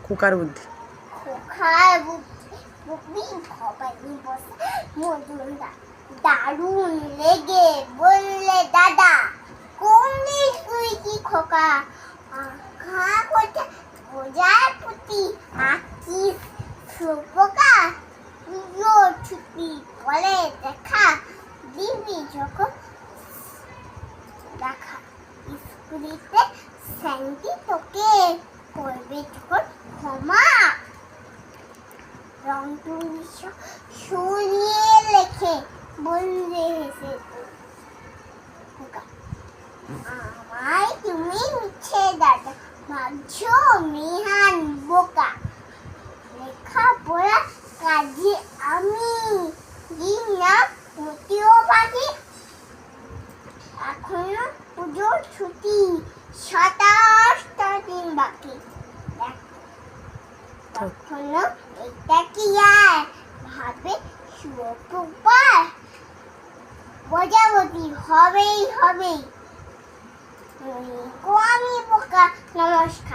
খোকার বুদ্ধি। খোকার বুদ্ধি ভবানী বসে মদন দারুণ লেগে বললে, দাদা কোনদিন তুই কি খোকা খা কোথা বোঝার প্রতি আঁকিস পোকা তুইও ছুটি বলে দেখা দিবি যখন দেখা স্কুলেতে স্যান্ডি তোকে করবে যখন ক্ষমা রং তুলি সরিয়ে লেখে বললে হেসে খোকা আমায় তুমি মিছে দাদা ভাবছো মিহান বোকা লেখা পড়া কাজে আমি দিন না মতিও পাখি এখনো পুজোর ছুটি 27টা দিন বাকি তখনও এটা কি আর ভাবে শুয়োপোকা প্রজাপতি হবেই আমি বোকা নমস্কার।